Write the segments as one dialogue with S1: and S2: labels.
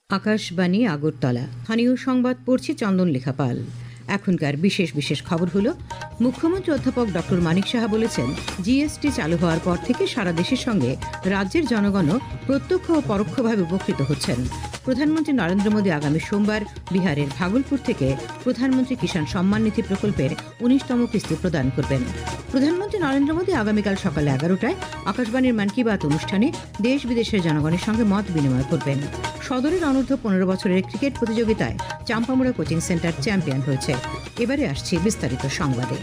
S1: আকাশবাণী আগরতলা। স্থানীয় সংবাদ পড়ছি চন্দন লেখাপাল। এখনকার বিশেষ বিশেষ খবর হলো, মুখ্যমন্ত্রী অধ্যাপক ডক্টর মানিক সাহা বলেছেন, জিএসটি চালু হওয়ার পর থেকে সারা দেশের সঙ্গে রাজ্যের জনগণও প্রত্যক্ষ ও পরোক্ষভাবে উপকৃত হচ্ছেন। প্রধানমন্ত্রী নরেন্দ্র মোদী আগামী সোমবার বিহারের ভাগলপুর থেকে প্রধানমন্ত্রী কিষাণ সম্মান নিধি প্রকল্পের 19তম কিস্তি প্রদান করবেন। প্রধানমন্ত্রী নরেন্দ্র মোদী আগামীকাল সকাল 11টায় আকাশবাণীর মন কি বাত অনুষ্ঠানে দেশ বিদেশের জনগণের সঙ্গে মত বিনিময় করবেন। সদরের অনূর্ধ্ব 15 বছরের ক্রিকেট প্রতিযোগিতায় চাম্পামুড়া কোচিং সেন্টার চ্যাম্পিয়ন হয়েছে। এবারে আসছে বিস্তারিত সংবাদে।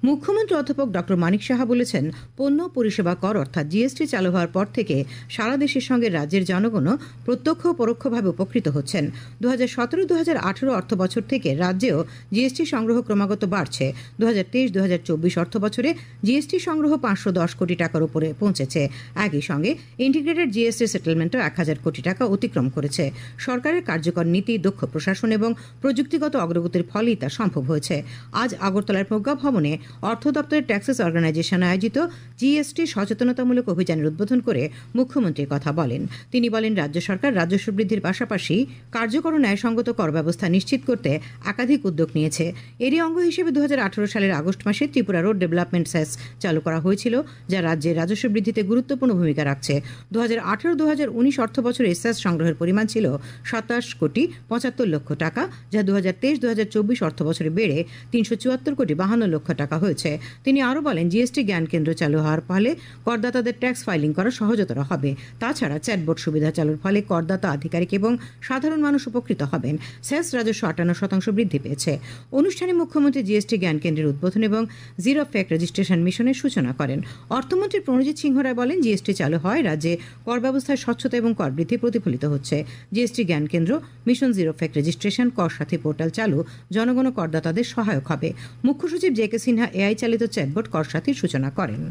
S1: মুখ্যমন্ত্রী অধ্যাপক ডক্টর মানিক সাহা বলেছেন, পণ্য পরিষেবা কর অর্থাৎ জিএসটি চালু হওয়ার পর থেকে সারা দেশের সঙ্গে রাজ্যের জনগণও প্রত্যক্ষ ও পরোক্ষভাবে উপকৃত হচ্ছেন। 2017-2018 অর্থ বছর থেকে রাজ্যেও জিএসটি সংগ্রহ ক্রমাগত বাড়ছে। 2023-2024 অর্থ বছরে জিএসটি সংগ্রহ 510 কোটি টাকার উপরে পৌঁছেছে। একই সঙ্গে ইন্টিগ্রেটেড জিএসটি সেটেলমেন্টও 1000 কোটি টাকা অতিক্রম করেছে। সরকারের কার্যকর নীতি, দক্ষ প্রশাসন এবং প্রযুক্তিগত অগ্রগতির ফলেই তা সম্ভব হয়েছে। আজ আগরতলার প্রজ্ঞা ভবনে অর্থ দপ্তরের ট্যাক্সেস অর্গানাইজেশন আয়োজিত জিএসটি সচেতনতামূলক অভিযানের উদ্বোধন করে মুখ্যমন্ত্রী কথা বলেন। তিনি বলেন, রাজ্য সরকার রাজস্ব বৃদ্ধির পাশাপাশি কার্যকর ও ন্যায়সঙ্গত কর ব্যবস্থা নিশ্চিত করতে একাধিক উদ্যোগ নিয়েছে। এরই অঙ্গ হিসেবে 2018 সালের আগস্ট মাসে ত্রিপুরা রোড ডেভেলপমেন্ট সেস চালু করা হয়েছিল, যা রাজ্যের রাজস্ব বৃদ্ধিতে গুরুত্বপূর্ণ ভূমিকা রাখছে। 2018-2019 অর্থ বছরে সেস সংগ্রহের পরিমাণ ছিল 27 কোটি 75 লক্ষ টাকা, যা 2023-2024 অর্থ বছরে বেড়ে 374 কোটি 52 লক্ষ টাকা হয়েছে। তিনি আরও বলেন, জিএসটি জ্ঞান কেন্দ্র চালু হওয়ার ফলে করদাতাদের ট্যাক্স ফাইলিং করা সহজতর হবে। তাছাড়া চ্যাটবোর্ড সুবিধা চালুর ফলে করদাতা, আধিকারিক এবং সাধারণ মানুষ উপকৃত হবেন। সেস রাজস্ব 58% বৃদ্ধি পেয়েছে। অনুষ্ঠানে মুখ্যমন্ত্রী জিএসটি জ্ঞান কেন্দ্রের উদ্বোধন এবং জিরো ফেক রেজিস্ট্রেশন মিশনের সূচনা করেন। অর্থমন্ত্রী প্রণজিৎ সিংহ রায় বলেন, জিএসটি চালু হয় রাজ্যে কর ব্যবস্থায় স্বচ্ছতা এবং কর বৃদ্ধি প্রতিফলিত হচ্ছে। জিএসটি জ্ঞান কেন্দ্র, মিশন জিরো ফেক রেজিস্ট্রেশন, কর সাথী পোর্টাল চালু জনগণ ও করদাতাদের সহায়ক হবে। মুখ্য সচিব জে কে সিনহা এআই চালিত চ্যাটবোর্ড কর সাথীর সূচনা করেন।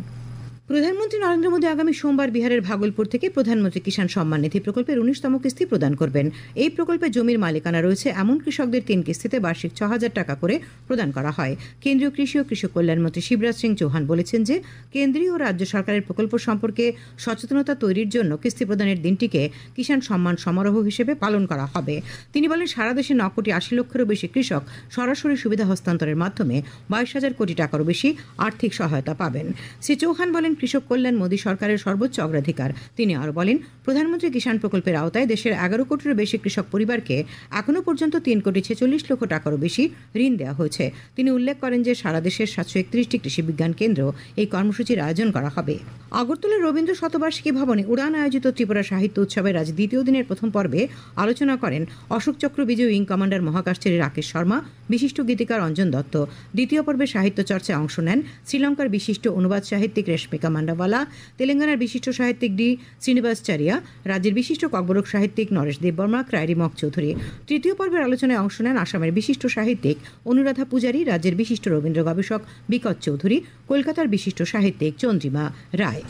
S1: প্রধানমন্ত্রী নরেন্দ্র মোদী আগামী সোমবার বিহারের ভাগলপুর থেকে প্রধানমন্ত্রী কিষাণ সম্মান নিধি প্রকল্পের 19তম কিস্তি প্রদান করবেন। এই প্রকল্পে জমির মালিকানা রয়েছে এমন কৃষকদের 3 কিস্তিতে বার্ষিক 6,000 টাকা করে প্রদান করা হয়। কেন্দ্রীয় কৃষি ও কৃষক কল্যাণ মন্ত্রী শিবরাজ সিং চৌহান বলেছেন যে, কেন্দ্রীয় ও রাজ্য সরকারের প্রকল্প সম্পর্কে সচেতনতা তৈরির জন্য কিস্তি প্রদানের দিনটিকে কিষাণ সম্মান সমারোহ হিসেবে পালন করা হবে। তিনি বলেন, সারা দেশে 9 কোটি 80 লক্ষেরও বেশি কৃষক সরাসরি সুবিধা হস্তান্তরের মাধ্যমে 22,000 কোটি টাকারও বেশি আর্থিক সহায়তা পাবেন। শ্রী চৌহান বলেন, কৃষক কল্যাণ মোদী সরকারের সর্বোচ্চ অগ্রাধিকার। তিনি আরও বলেন, প্রধানমন্ত্রী কিষাণ প্রকল্পের আওতায় দেশের 11 কোটিরও বেশি কৃষক পরিবারকে এখনও পর্যন্ত 3 কোটি 46 লক্ষ টাকারও বেশি ঋণ দেওয়া হয়েছে। তিনি উল্লেখ করেন যে, সারা দেশের 731টি কৃষি বিজ্ঞান কেন্দ্র এই কর্মসূচির আয়োজন করা হবে। আগরতলার রবীন্দ্র শতবার্ষিকী ভবনে উড়ান আয়োজিত ত্রিপুরা সাহিত্য উৎসবের আজ দ্বিতীয় দিনের প্রথম পর্বে আলোচনা করেন অশোক চক্র বিজয়ী উইং কমান্ডার মহাকাশচারী রাকেশ শর্মা, বিশিষ্ট গীতিকার অঞ্জন দত্ত। দ্বিতীয় পর্বে সাহিত্য চর্চায় অংশ নেন শ্রীলঙ্কার বিশিষ্ট অনুবাদ সাহিত্যিক রেশমিকা মান্ডাওয়ালা, তেলেঙ্গানার বিশিষ্ট সাহিত্যিক ডি শ্রীনিবাসাচারিয়া, রাজ্যের বিশিষ্ট ককবরক সাহিত্যিক নরেশ দেববর্মা, ক্রাইরি মক চৌধুরী। তৃতীয় পর্বের আলোচনায় অংশ নেন আসামের বিশিষ্ট সাহিত্যিক অনুরাধা পূজারী, রাজ্যের বিশিষ্ট রবীন্দ্র গবেষক বিকট চৌধুরী, কলকাতার বিশিষ্ট সাহিত্যিক চন্দ্রিমা রায়।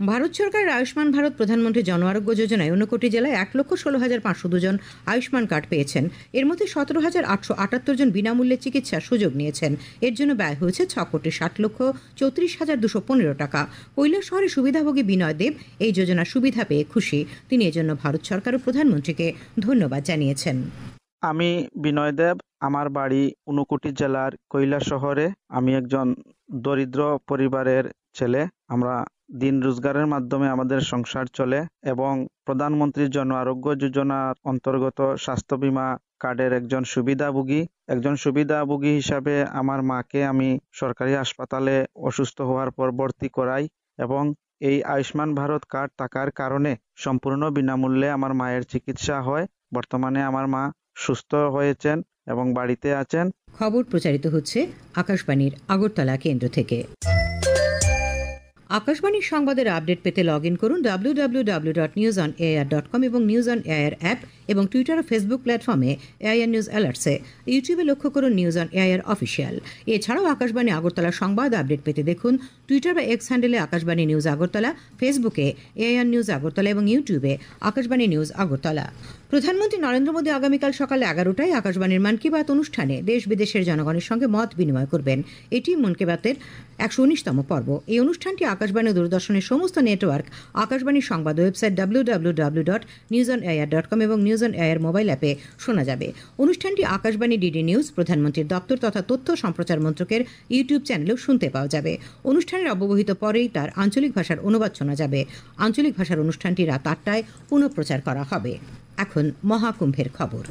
S1: ভারত সরকারের আয়ুষ্মান ভারত প্রধানমন্ত্রী জন আরোগ্য যোজনায় 59 জেলায় 1,16,502 জন আয়ুষ্মান কার্ড পেয়েছেন। এর মধ্যে 17,878 জন বিনামূল্যে চিকিৎসার সুযোগ নিয়েছেন। এর জন্য ব্যয় হয়েছে 6,60,34,215 টাকা। কৈলাসহরের সুবিধাভোগী বিনয় দেব এই যোজনার সুবিধা পেয়ে খুশি। তিনি এজন্য ভারত সরকার ও প্রধানমন্ত্রীকে ধন্যবাদ জানিয়েছেন।
S2: আমি বিনয় দেব, আমার বাড়ি ঊনকোটি জেলার কৈলাসহরে। আমি একজন দরিদ্র পরিবারের ছেলে। আমরা দিন রোজগারের মাধ্যমে আমাদের সংসার চলে এবং প্রধানমন্ত্রীর জন আরোগ্য যোজনার অন্তর্গত স্বাস্থ্য বীমা কার্ডের একজন সুবিধাভোগী হিসাবে আমার মাকে আমি সরকারি হাসপাতালে অসুস্থ হওয়ার পর ভর্তি করাই এবং এই আয়ুষ্মান ভারত কার্ড থাকার কারণে সম্পূর্ণ বিনামূল্যে আমার মায়ের চিকিৎসা হয়। বর্তমানে আমার মা সুস্থ হয়েছেন এবং বাড়িতে আছেন।
S1: খবর প্রচারিত হচ্ছে আকাশবাণীর আগরতলা কেন্দ্র থেকে। আকাশবাণীর সংবাদের আপডেট পেতে লগ ইন করুন www.newsonair.com এবং নিউজ অন এয়ার অ্যাপ এবং টুইটার ও ফেসবুক প্ল্যাটফর্মে এআইআর নিউজ অ্যালার্টসে। ইউটিউবে লক্ষ্য করুন নিউজ অন এয়ার অফিসিয়াল। এছাড়াও আকাশবাণী আগরতলার সংবাদ আপডেট পেতে দেখুন টুইটার বা এক্স হ্যান্ডেলে আকাশবাণী নিউজ আগরতলা, ফেসবুকে এআইআর নিউজ আগরতলা এবং ইউটিউবে আকাশবাণী নিউজ আগরতলা। প্রধানমন্ত্রী নরেন্দ্র মোদী আগামীকাল সকাল 11টায় আকাশবাণীর মন কি বাত অনুষ্ঠানে দেশ বিদেশের জনগণের সঙ্গে মত বিনিময় করবেন। এটি মন কি বাতের 119তম পর্ব। এই অনুষ্ঠানটি আকাশবাণী ও দূরদর্শনের সমস্ত নেটওয়ার্ক, আকাশবাণীর সংবাদ ওয়েবসাইট www.newsonair.com এবং নিউজ অন এয়ার মোবাইল অ্যাপে শোনা যাবে। অনুষ্ঠানটি আকাশবাণী ডিডি নিউজ, প্রধানমন্ত্রীর দপ্তর তথা তথ্য সম্প্রচার মন্ত্রকের ইউটিউব চ্যানেলেও শুনতে পাওয়া যাবে। অনুষ্ঠানের অব্যবহিত পরেই তার আঞ্চলিক ভাষার অনুবাদ শোনা যাবে। আঞ্চলিক ভাষার অনুষ্ঠানটি রাত 8টায় পুনঃপ্রচার করা হবে। এখন মহাকুম্ভের খবর।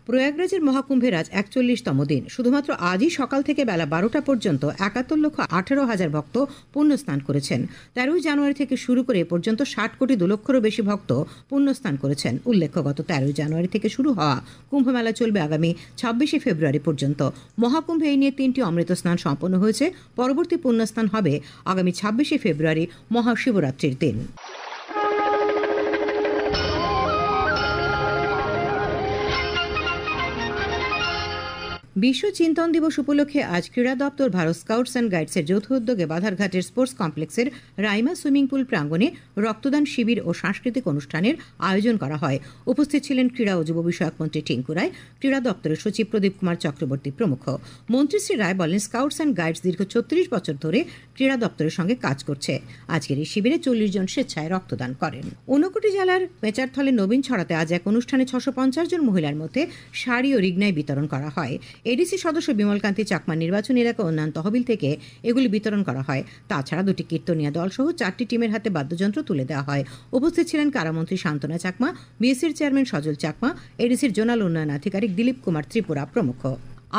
S1: প্রয়াগরাজের মহাকুম্ভের আজ 41তম দিন। শুধুমাত্র আজই সকাল থেকে বেলা 12টা পর্যন্ত 71,18,000 ভক্ত পুণ্যস্নান করেছেন। 13 জানুয়ারি থেকে শুরু করে এ পর্যন্ত 60 কোটি 2 লক্ষেরও বেশি ভক্ত পুণ্যস্নান করেছেন। উল্লেখ্য, গত 13 জানুয়ারি থেকে শুরু হওয়া কুম্ভমেলা চলবে আগামী 26শে ফেব্রুয়ারি পর্যন্ত। মহাকুম্ভে এই নিয়ে 3টি অমৃত স্নান সম্পন্ন হয়েছে। পরবর্তী পুণ্যস্নান হবে আগামী 26শে ফেব্রুয়ারি মহাশিবরাত্রির দিন। বিশ্ব চিন্তন দিবস উপলক্ষে আজ ক্রীড়া দপ্তর, ভারত স্কাউটস অ্যান্ড গাইডসের যৌথ উদ্যোগে বাধারঘাটের স্পোর্টস কমপ্লেক্সের রাইমা সুইমিং পুল প্রাঙ্গণে রক্তদান শিবির ও সাংস্কৃতিক অনুষ্ঠানের আয়োজন করা হয়। উপস্থিত ছিলেন ক্রীড়া ও যুব বিষয়ক মন্ত্রী টিঙ্কু রায়, ক্রীড়া দপ্তরের সচিব প্রদীপ কুমার চক্রবর্তী প্রমুখ। মন্ত্রী শ্রী রায় বলেন, স্কাউটস অ্যান্ড গাইডস দীর্ঘ 36 বছর ধরে ক্রীড়া দপ্তরের সঙ্গে কাজ করছে। আজকের এই শিবিরে 40 জন স্বেচ্ছায় রক্তদান করেন। ঊনকোটি জেলার মেচারথলে নবীন ছড়াতে আজ এক অনুষ্ঠানে 650 জন মহিলার মধ্যে শাড়ি ও রিগনাই বিতরণ করা হয়। এডিসি সদস্য বিমলকান্তি চাকমা নির্বাচনী এলাকা উন্নয়ন তহবিল থেকে এগুলি বিতরণ করা হয়। তাছাড়া 2টি কীর্তনিয়া দল সহ 4টি টিমের হাতে বাদ্যযন্ত্র তুলে দেওয়া হয়। উপস্থিত ছিলেন কারামন্ত্রী শান্তনা চাকমা, বিএসসির চেয়ারম্যান সজল চাকমা, এডিসির জোনাল উন্নয়ন আধিকারিক দিলীপ কুমার ত্রিপুরা প্রমুখ।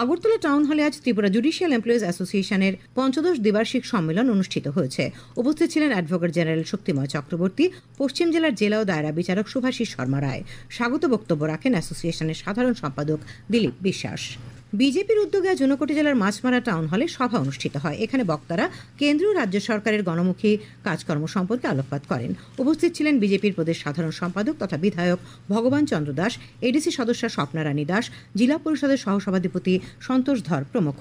S1: আগরতলা টাউন হলে আজ ত্রিপুরা জুডিশিয়াল এমপ্লয়িজ অ্যাসোসিয়েশনের 15দশ দ্বিবার্ষিক সম্মেলন অনুষ্ঠিত হয়েছে। উপস্থিত ছিলেন অ্যাডভোকেট জেনারেল শক্তিময় চক্রবর্তী, পশ্চিম জেলার জেলা ও দায়রা বিচারক শুভাশিস শর্মা রায়। স্বাগত বক্তব্য রাখেন অ্যাসোসিয়েশনের সাধারণ সম্পাদক দিলীপ বিশ্বাস। বিজেপির উদ্যোগে আজ ঊনকোটি জেলার মাছমারা টাউন হলে সভা অনুষ্ঠিত হয়। এখানে বক্তারা কেন্দ্র ও রাজ্য সরকারের গণমুখী কাজকর্ম সম্পর্কে আলোকপাত করেন। উপস্থিত ছিলেন বিজেপির প্রদেশ সাধারণ সম্পাদক তথা বিধায়ক ভগবান চন্দ্র দাস, এডিসি সদস্য স্বপ্না রানী দাস, জেলা পরিষদের সহসভাধিপতি সন্তোষ ধর প্রমুখ।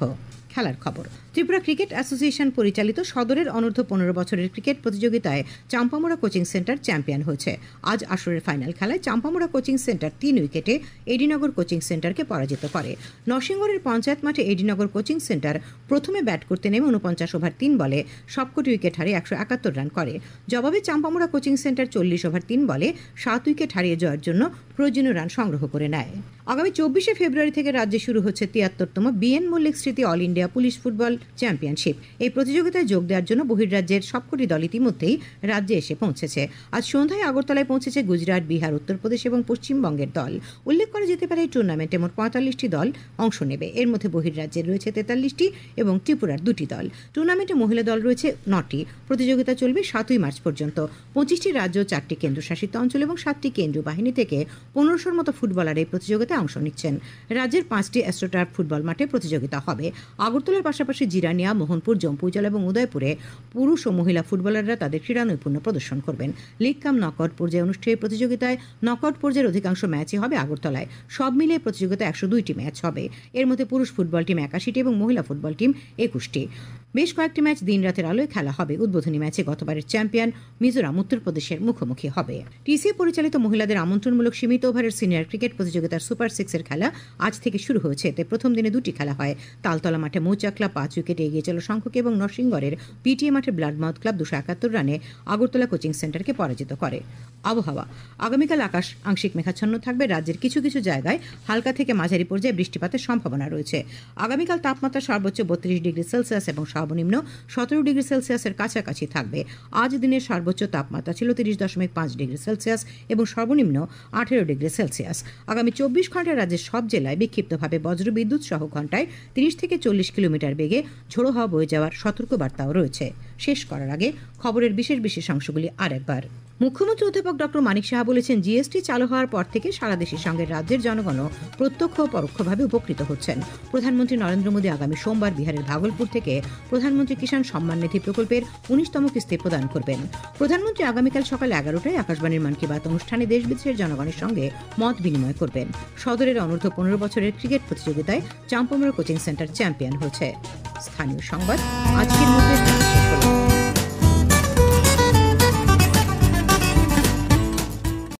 S1: খেলার খবর। ত্রিপুরা ক্রিকেট অ্যাসোসিয়েশন পরিচালিত সদরের অনূর্ধ্ব 15 বছরের ক্রিকেট প্রতিযোগিতায় চাম্পামুড়া কোচিং সেন্টার চ্যাম্পিয়ন হয়েছে। আজ আসরের ফাইনাল খেলায় চাম্পামুড়া কোচিং সেন্টার 3 উইকেটে এডিনগর কোচিং সেন্টারকে পরাজিত করে। নরসিংগড়ের পঞ্চায়েত মাঠে এডিনগর কোচিং সেন্টার প্রথমে ব্যাট করতে নেমে 49 ওভার 3 বলে সবকটি উইকেট হারিয়ে 171 রান করে। জবাবে চাম্পামুড়া কোচিং সেন্টার 40 ওভার 3 বলে 7 উইকেট হারিয়ে জয়ের জন্য প্রয়োজনীয় রান সংগ্রহ করে নেয়। আগামী 24শে ফেব্রুয়ারি থেকে রাজ্যে শুরু হচ্ছে 73তম বিএন মল্লিক স্মৃতি all India police football championship. এই প্রতিযোগিতায় যোগ দেওয়ার জন্য বহির্রাজ্যের সবকটি দল ইতিমধ্যেই রাজ্যে এসে পৌঁছেছে। আজ সন্ধ্যায় আগরতলায় পৌঁছেছে গুজরাট, বিহার, উত্তরপ্রদেশ এবং পশ্চিমবঙ্গের দল। উল্লেখ করা যেতে পারে এই টুর্নামেন্টে মোট 45টি দল অংশ নেবে। এর মধ্যে বহির্রাজ্যের রয়েছে 43টি এবং ত্রিপুরার 2টি দল। টুর্নামেন্টে মহিলা দল রয়েছে 9টি। প্রতিযোগিতা চলবে 7ই মার্চ পর্যন্ত। 25টি রাজ্য, 4টি কেন্দ্রশাসিত অঞ্চল এবং 7টি কেন্দ্রীয় বাহিনী থেকে 1500-র মতো ফুটবলার এই প্রতিযোগিতায় অংশ নিচ্ছেন। রাজ্যের 5টি অ্যাস্ট্রোটার্ফ ফুটবল মাঠে প্রতিযোগিতা হবে। আগরতলার পাশাপাশি জিরানিয়া, মোহনপুর, জম্পুইজলা এবং উদয়পুরে পুরুষ ও মহিলা ফুটবলাররা তাদের ক্রীড়া নৈপুণ্য প্রদর্শন করবেন। লিগ কাম নকআউট পর্যায়ে অনুষ্ঠিত প্রতিযোগিতায় নকআউট পর্যায়ের অধিকাংশ ম্যাচই হবে আগরতলায়। সব মিলিয়ে প্রতিযোগিতায় 102টি ম্যাচ হবে। এর মধ্যে পুরুষ ফুটবল টিম 81টি এবং মহিলা ফুটবল টিম 21টি। বেশ কয়েকটি ম্যাচ দিন রাতের আলোয় খেলা হবে। উদ্বোধনী ম্যাচে গতবারের চ্যাম্পিয়ন মিজোরাম উত্তরপ্রদেশের মুখোমুখি হবে। টিসিএ পরিচালিত মহিলাদের আমন্ত্রণমূলক সীমিত ওভারের সিনিয়র ক্রিকেট প্রতিযোগিতার সুপার 6-এর খেলা আজ থেকে শুরু হয়েছে। এতে প্রথম দিনে 2টি খেলা হয়। তালতলা মাঠে মৌচাকলা 5 উইকেটে এগিয়ে চলা সংখ্যক এবং নরসিংগড়ের পিটিএ মাঠে ব্লাডমাউথ ক্লাব 271 রানে আগরতলা কোচিং সেন্টারকে পরাজিত করে। আবহাওয়া। আগামীকাল আকাশ আংশিক মেঘাচ্ছন্ন থাকবে। রাজ্যের কিছু কিছু জায়গায় হালকা থেকে মাঝারি পর্যায়ে বৃষ্টিপাতের সম্ভাবনা রয়েছে। আগামীকাল তাপমাত্রা সর্বোচ্চ 32 ডিগ্রি সেলসিয়াস এবং সর্বনিম্ন 17 ডিগ্রি সেলসিয়াসের কাছাকাছি থাকবে। আজ দিনের সর্বোচ্চ তাপমাত্রা ছিল 30.5 ডিগ্রি সেলসিয়াস এবং সর্বনিম্ন 18 ডিগ্রি সেলসিয়াস। আগামী 24 ঘন্টায় রাজ্যের সব জেলায় বিক্ষিপ্তভাবে বজ্রবিদ্যুৎ সহ ঘন্টায় 30 থেকে 40 কিলোমিটার বেগে ঝোড়ো হাওয়া বয়ে যাওয়ার সতর্কবার্তাও রয়েছে। শেষ করার আগে খবরের বিশেষ অংশগুলি আরেকবার। মুখ্যমন্ত্রী অধ্যাপক ডক্টর মানিক সাহা বলেছেন, জিএসটি চালু হওয়ার পর থেকে সারা দেশের সঙ্গে রাজ্যের জনগণও প্রত্যক্ষ ও পরোক্ষভাবে উপকৃত হচ্ছেন। প্রধানমন্ত্রী নরেন্দ্র মোদী আগামী সোমবার বিহারের ভাগলপুর থেকে প্রধানমন্ত্রী কিষাণ সম্মান নিধি প্রকল্পের 19তম কিস্তি প্রদান করবেন। প্রধানমন্ত্রী আগামীকাল সকাল 11টায় আকাশবাণীর মন কি বাত অনুষ্ঠানে দেশ বিদেশের জনগণের সঙ্গে মত বিনিময় করবেন। সদরের অনূর্ধ্ব 15 বছরের ক্রিকেট প্রতিযোগিতায় চাম্পামুড়া কোচিং সেন্টার চ্যাম্পিয়ন হয়েছে। স্থানীয় সংবাদ আজকের মধ্যে